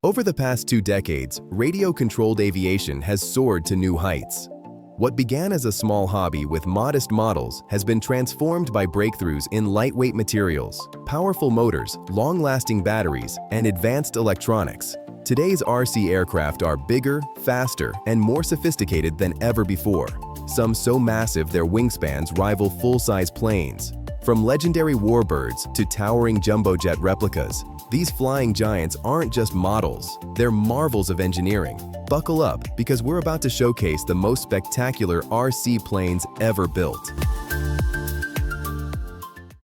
Over the past 2 decades, radio-controlled aviation has soared to new heights. What began as a small hobby with modest models has been transformed by breakthroughs in lightweight materials, powerful motors, long-lasting batteries, and advanced electronics. Today's RC aircraft are bigger, faster, and more sophisticated than ever before. Some so massive their wingspans rival full-size planes. From legendary warbirds to towering jumbo jet replicas, these flying giants aren't just models, they're marvels of engineering. Buckle up, because we're about to showcase the most spectacular RC planes ever built.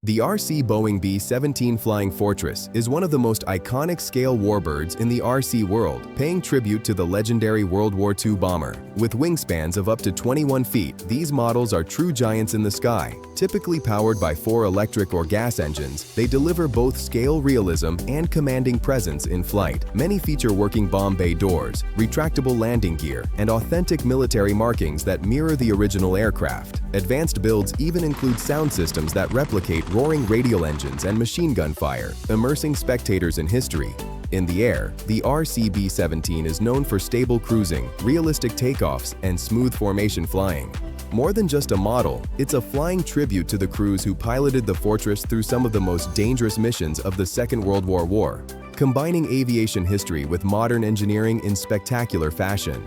The RC Boeing B-17 Flying Fortress is one of the most iconic scale warbirds in the RC world, paying tribute to the legendary World War II bomber. With wingspans of up to 21 feet, these models are true giants in the sky. Typically powered by 4 electric or gas engines, they deliver both scale realism and commanding presence in flight. Many feature working bomb bay doors, retractable landing gear, and authentic military markings that mirror the original aircraft. Advanced builds even include sound systems that replicate roaring radial engines and machine gun fire, immersing spectators in history. In the air, the RC B-17 is known for stable cruising, realistic takeoffs, and smooth formation flying. More than just a model, it's a flying tribute to the crews who piloted the Fortress through some of the most dangerous missions of the Second World War, combining aviation history with modern engineering in spectacular fashion.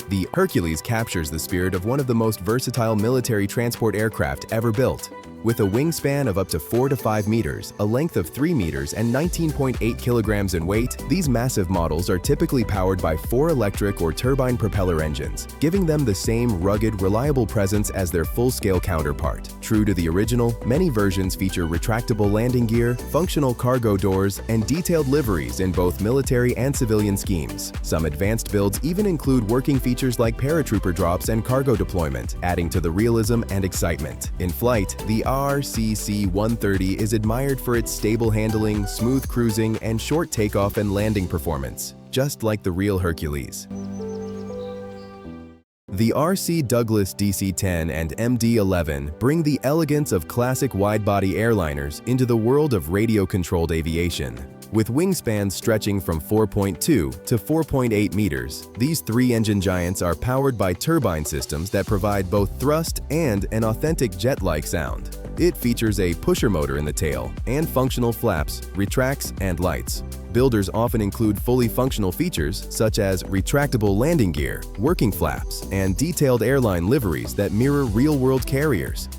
The Hercules captures the spirit of one of the most versatile military transport aircraft ever built. With a wingspan of up to 4 to 5 meters, a length of 3 meters, and 19.8 kilograms in weight, these massive models are typically powered by 4 electric or turbine propeller engines, giving them the same rugged, reliable presence as their full-scale counterpart. True to the original, many versions feature retractable landing gear, functional cargo doors, and detailed liveries in both military and civilian schemes. Some advanced builds even include working features like paratrooper drops and cargo deployment, adding to the realism and excitement. In flight, the RC C-130 is admired for its stable handling, smooth cruising, and short takeoff and landing performance, just like the real Hercules. The RC Douglas DC-10 and MD-11 bring the elegance of classic wide-body airliners into the world of radio-controlled aviation. With wingspans stretching from 4.2 to 4.8 meters, these 3-engine giants are powered by turbine systems that provide both thrust and an authentic jet-like sound. It features a pusher motor in the tail and functional flaps, retracts, and lights. Builders often include fully functional features such as retractable landing gear, working flaps, and detailed airline liveries that mirror real-world carriers.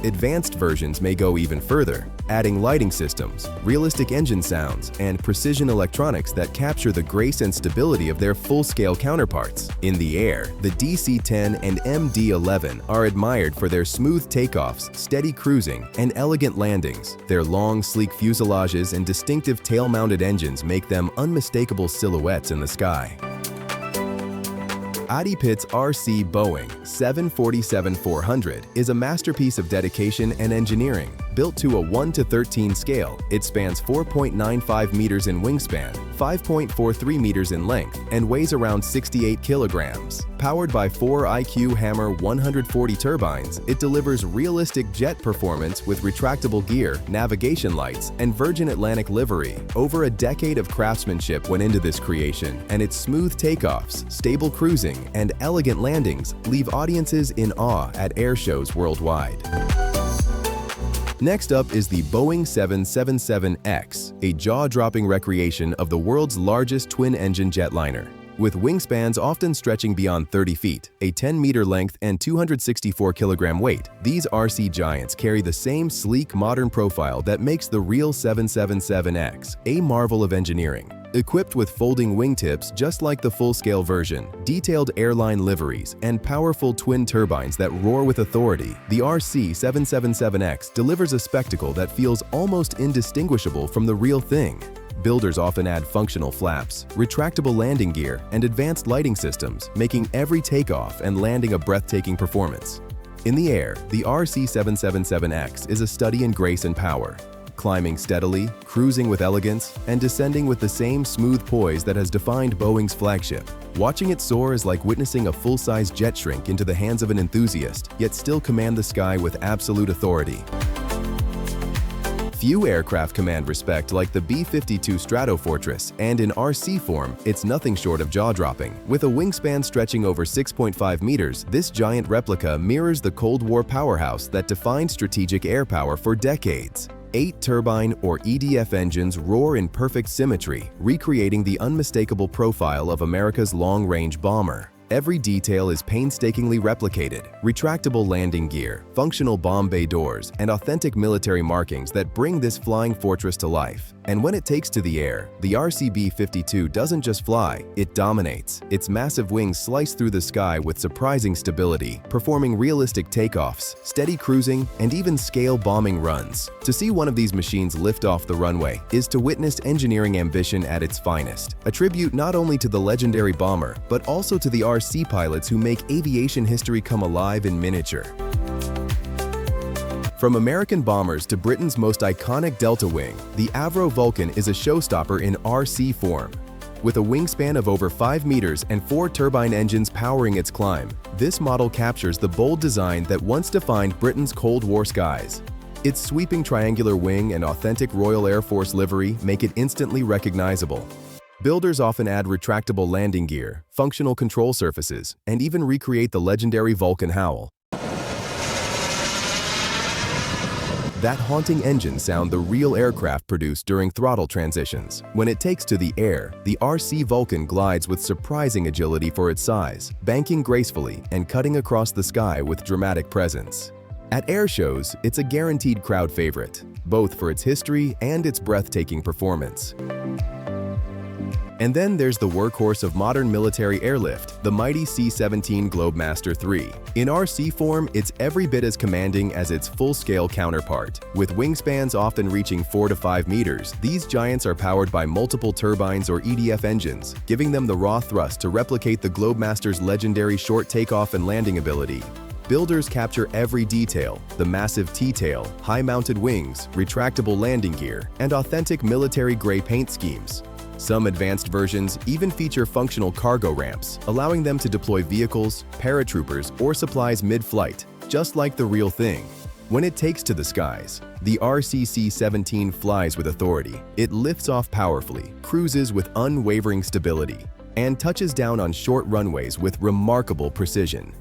Advanced versions may go even further, adding lighting systems, realistic engine sounds, and precision electronics that capture the grace and stability of their full-scale counterparts. In the air, the DC-10 and MD-11 are admired for their smooth takeoffs, steady cruising, and elegant landings. Their long, sleek fuselages and distinctive tail-mounted engines make them unmistakable silhouettes in the sky. Adi Pitt's RC Boeing 747-400 is a masterpiece of dedication and engineering. Built to a 1:13 scale, it spans 4.95 meters in wingspan, 5.43 meters in length, and weighs around 68 kilograms. Powered by 4 IQ Hammer 140 turbines, it delivers realistic jet performance with retractable gear, navigation lights, and Virgin Atlantic livery. Over a decade of craftsmanship went into this creation, and its smooth takeoffs, stable cruising, and elegant landings leave audiences in awe at air shows worldwide. Next up is the Boeing 777X, a jaw-dropping recreation of the world's largest twin-engine jetliner. With wingspans often stretching beyond 30 feet, a 10-meter length, and 264-kilogram weight, these RC giants carry the same sleek, modern profile that makes the real 777X a marvel of engineering. Equipped with folding wingtips just like the full-scale version, detailed airline liveries, and powerful twin turbines that roar with authority, the RC 777X delivers a spectacle that feels almost indistinguishable from the real thing. Builders often add functional flaps, retractable landing gear, and advanced lighting systems, making every takeoff and landing a breathtaking performance. In the air, the RC 777X is a study in grace and power. Climbing steadily, cruising with elegance, and descending with the same smooth poise that has defined Boeing's flagship. Watching it soar is like witnessing a full-size jet shrink into the hands of an enthusiast, yet still command the sky with absolute authority. Few aircraft command respect like the B-52 Stratofortress, and in RC form, it's nothing short of jaw-dropping. With a wingspan stretching over 6.5 meters, this giant replica mirrors the Cold War powerhouse that defined strategic air power for decades. 8 turbine or EDF engines roar in perfect symmetry, recreating the unmistakable profile of America's long-range bomber. Every detail is painstakingly replicated: retractable landing gear, functional bomb bay doors, and authentic military markings that bring this flying fortress to life. And when it takes to the air, the B-52 doesn't just fly, it dominates. Its massive wings slice through the sky with surprising stability, performing realistic takeoffs, steady cruising, and even scale bombing runs. To see one of these machines lift off the runway is to witness engineering ambition at its finest, a tribute not only to the legendary bomber, but also to the RC pilots who make aviation history come alive in miniature. From American bombers to Britain's most iconic delta wing, the Avro Vulcan is a showstopper in RC form. With a wingspan of over 5 meters and 4 turbine engines powering its climb, this model captures the bold design that once defined Britain's Cold War skies. Its sweeping triangular wing and authentic Royal Air Force livery make it instantly recognizable. Builders often add retractable landing gear, functional control surfaces, and even recreate the legendary Vulcan howl. That haunting engine sound the real aircraft produced during throttle transitions. When it takes to the air, the RC Vulcan glides with surprising agility for its size, banking gracefully and cutting across the sky with dramatic presence. At air shows, it's a guaranteed crowd favorite, both for its history and its breathtaking performance. And then there's the workhorse of modern military airlift, the mighty C-17 Globemaster III. In RC form, it's every bit as commanding as its full-scale counterpart. With wingspans often reaching 4 to 5 meters, these giants are powered by multiple turbines or EDF engines, giving them the raw thrust to replicate the Globemaster's legendary short takeoff and landing ability. Builders capture every detail: the massive T-tail, high-mounted wings, retractable landing gear, and authentic military gray paint schemes. Some advanced versions even feature functional cargo ramps, allowing them to deploy vehicles, paratroopers, or supplies mid-flight, just like the real thing. When it takes to the skies, the C-17 flies with authority. It lifts off powerfully, cruises with unwavering stability, and touches down on short runways with remarkable precision.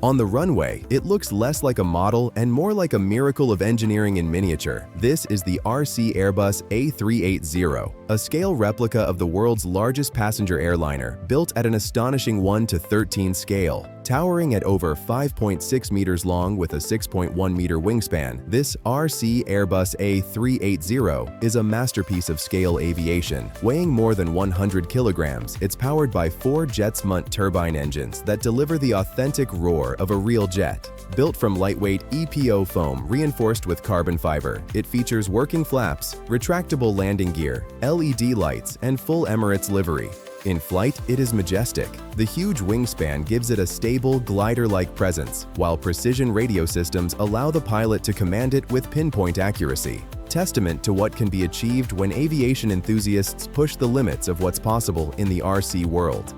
On the runway, it looks less like a model and more like a miracle of engineering in miniature. This is the Airbus A380, a scale replica of the world's largest passenger airliner, built at an astonishing 1:13 scale. Towering at over 5.6 meters long with a 6.1 meter wingspan, this Airbus A380 is a masterpiece of scale aviation. Weighing more than 100 kilograms, it's powered by 4 Jetsmunt turbine engines that deliver the authentic roar of a real jet. Built from lightweight EPO foam reinforced with carbon fiber, it features working flaps, retractable landing gear, LED lights, and full Emirates livery. In flight, it is majestic. The huge wingspan gives it a stable, glider-like presence, while precision radio systems allow the pilot to command it with pinpoint accuracy. Testament to what can be achieved when aviation enthusiasts push the limits of what's possible in the RC world.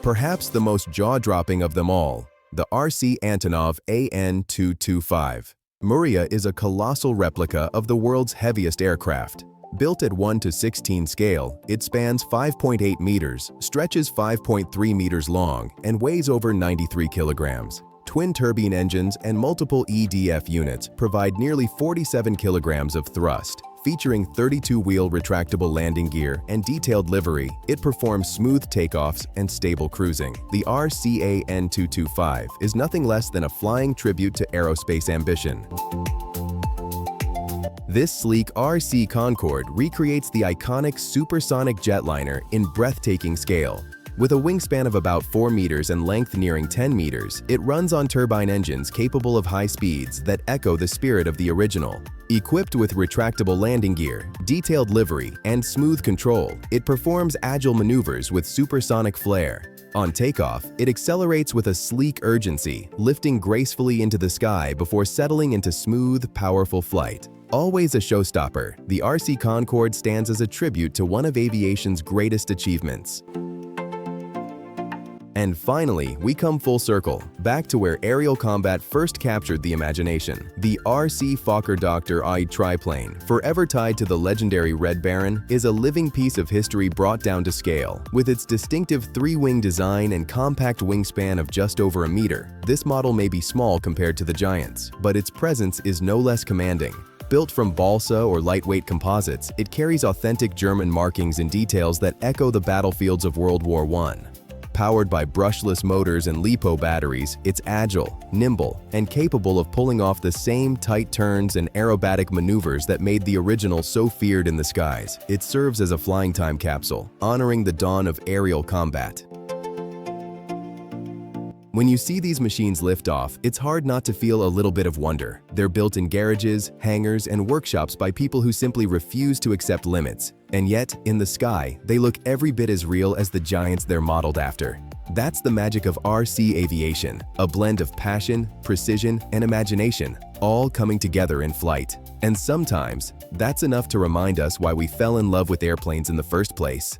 Perhaps the most jaw-dropping of them all, the RC Antonov AN-225. Mriya is a colossal replica of the world's heaviest aircraft. Built at 1:16 scale, it spans 5.8 meters, stretches 5.3 meters long, and weighs over 93 kilograms. Twin turbine engines and multiple EDF units provide nearly 47 kilograms of thrust. Featuring 32-wheel retractable landing gear and detailed livery, it performs smooth takeoffs and stable cruising. The AN-225 is nothing less than a flying tribute to aerospace ambition. This sleek RC Concorde recreates the iconic supersonic jetliner in breathtaking scale. With a wingspan of about 4 meters and length nearing 10 meters, it runs on turbine engines capable of high speeds that echo the spirit of the original. Equipped with retractable landing gear, detailed livery, and smooth control, it performs agile maneuvers with supersonic flair. On takeoff, it accelerates with a sleek urgency, lifting gracefully into the sky before settling into smooth, powerful flight. Always a showstopper, the RC Concorde stands as a tribute to one of aviation's greatest achievements. And finally, we come full circle, back to where aerial combat first captured the imagination. The RC Fokker Dr.I Triplane, forever tied to the legendary Red Baron, is a living piece of history brought down to scale. With its distinctive three-wing design and compact wingspan of just over a meter, this model may be small compared to the giants, but its presence is no less commanding. Built from balsa or lightweight composites, it carries authentic German markings and details that echo the battlefields of World War I. Powered by brushless motors and LiPo batteries, it's agile, nimble, and capable of pulling off the same tight turns and aerobatic maneuvers that made the original so feared in the skies. It serves as a flying time capsule, honoring the dawn of aerial combat. When you see these machines lift off, it's hard not to feel a little bit of wonder. They're built in garages, hangars, and workshops by people who simply refuse to accept limits. And yet, in the sky, they look every bit as real as the giants they're modeled after. That's the magic of RC aviation, a blend of passion, precision, and imagination, all coming together in flight. And sometimes, that's enough to remind us why we fell in love with airplanes in the first place.